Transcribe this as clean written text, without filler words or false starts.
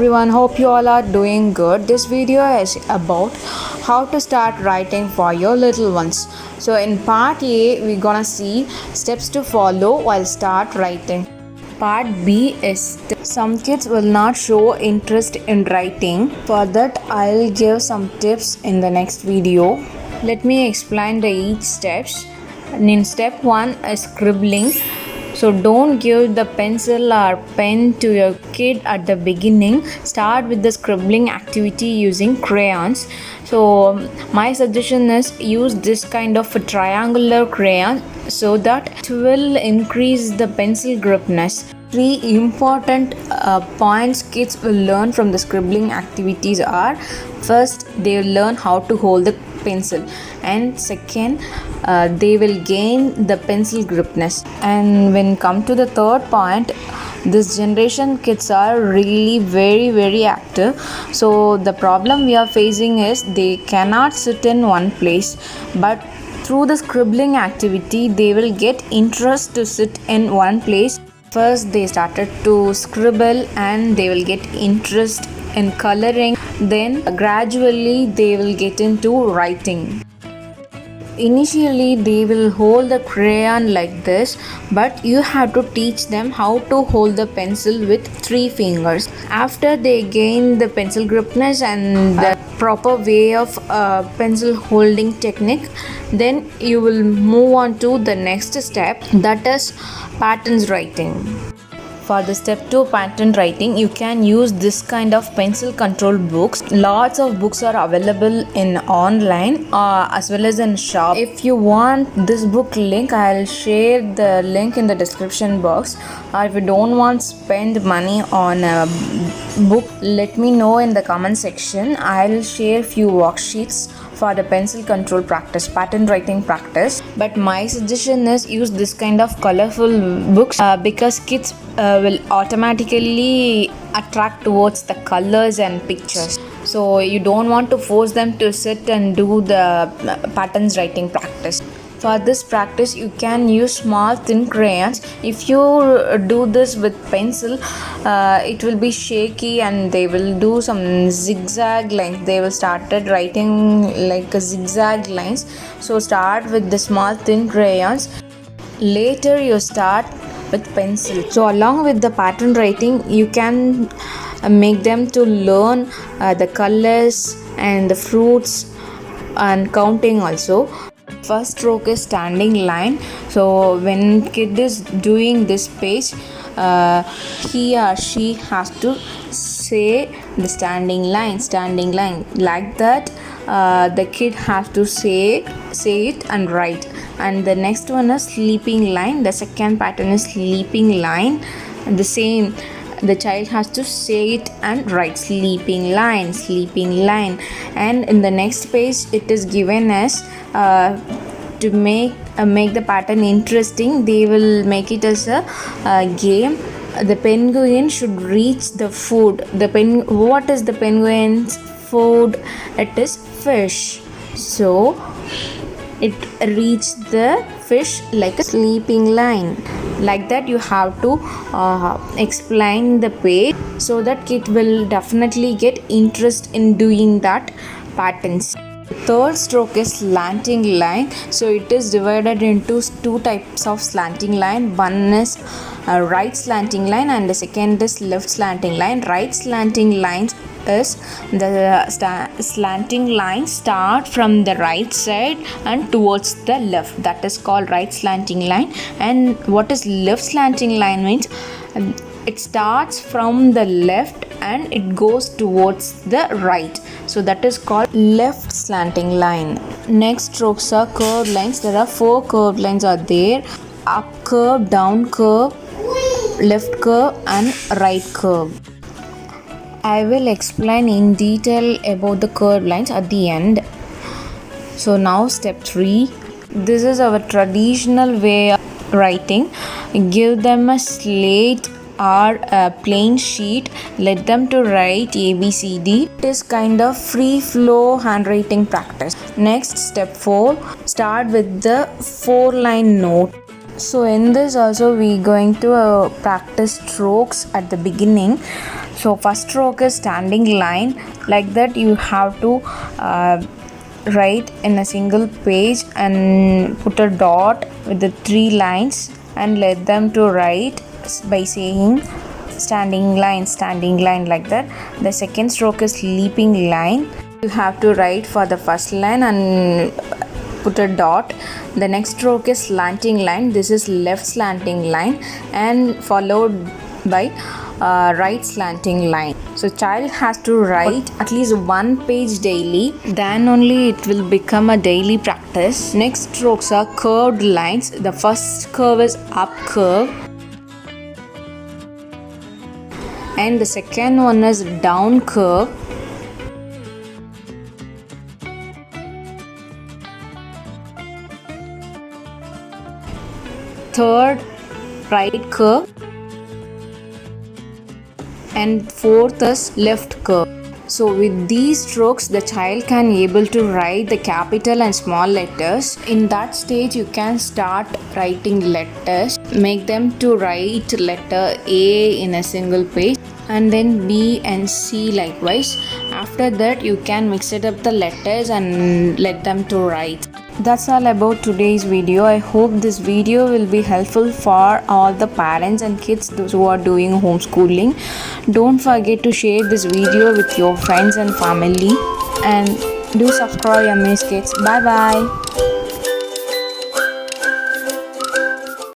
everyone, hope you all are doing good. This video is about how to start writing for your little ones. So in part A, we're gonna see steps to follow while start writing. Part B is some kids will not show interest in writing. For that, I'll give some tips in the next video. Let me explain the each steps. And in step 1 is scribbling. So don't give the pencil or pen to your kid at the beginning. Start with the scribbling activity using crayons. So my suggestion is use this kind of a triangular crayon so that it will increase the pencil gripness. 3 important points kids will learn from the scribbling activities are: first, they will learn how to hold the pencil, and second, they will gain the pencil gripness. And when come to the third point, this generation kids are really very active. So the problem we are facing is they cannot sit in one place, but through the scribbling activity they will get interest to sit in one place. First they started to scribble and they will get interest in coloring, then gradually they will get into writing. Initially they will hold the crayon like this, but you have to teach them how to hold the pencil with 3 fingers. After they gain the pencil gripness and the proper way of pencil holding technique, then you will move on to the next step, that is patterns writing. For the step 2 pattern writing, you can use this kind of pencil control books. Lots of books are available in online as well as in shop. If you want this book link, I'll share the link in the description box. Or if you don't want to spend money on a book, let me know in the comment section. I'll share few worksheets for the pencil control practice, pattern writing practice. But my suggestion is use this kind of colorful books because kids will automatically attract towards the colors and pictures. So you don't want to force them to sit and do the patterns writing practice. For this practice, you can use small thin crayons. If you do this with pencil, it will be shaky and they will do some zigzag lines. They will started writing like a zigzag lines. So start with the small thin crayons. Later you start with pencil. So along with the pattern writing, you can make them to learn the colors and the fruits and counting also. First stroke is standing line. So when kid is doing this page, he or she has to say the standing line like that. The kid has to say it and write. And the next one is sleeping line. The second pattern is sleeping line. And the same, the child has to say it and write sleeping line. And in the next page it is given as to make the pattern interesting, they will make it as a game. The penguin should reach the food. What is the penguin's food? It is fish. So it reached the fish like a sleeping line. Like that you have to explain the page so that kid will definitely get interest in doing that patterns. Third stroke is slanting line. So it is divided into 2 types of slanting line. One is right slanting line and the second is left slanting line. Right slanting lines is the slanting line start from the right side and towards the left. That is called right slanting line. And what is left slanting line means? It starts from the left and it goes towards the right. So that is called left slanting line. Next strokes are curved lines. There are 4 curved lines are there: up curve, down curve, left curve and right curve. I will explain in detail about the curved lines at the end. So now step 3. This is our traditional way of writing. Give them a slate or a plain sheet, let them to write ABCD. It is kind of free flow handwriting practice. Next, step 4, start with the 4-line note. So in this also we going to practice strokes at the beginning. So first stroke is standing line. Like that you have to write in a single page and put a dot with the 3 lines and let them to write by saying standing line like that. The second stroke is leaping line. You have to write for the first line and put a dot. The next stroke is slanting line. This is left slanting line and followed by right slanting line. So child has to write at least 1 page daily, then only it will become a daily practice. Next strokes are curved lines. The first curve is up curve and the second one is down curve. Third right curve and fourth is left curve. So with these strokes the child can able to write the capital and small letters. In that stage you can start writing letters. Make them to write letter A in a single page and then B and C likewise. After that you can mix it up the letters and let them to write. That's all about today's video. I hope this video will be helpful for all the parents and kids, those who are doing homeschooling. Don't forget to share this video with your friends and family and do subscribe Amaze Kids. Bye bye.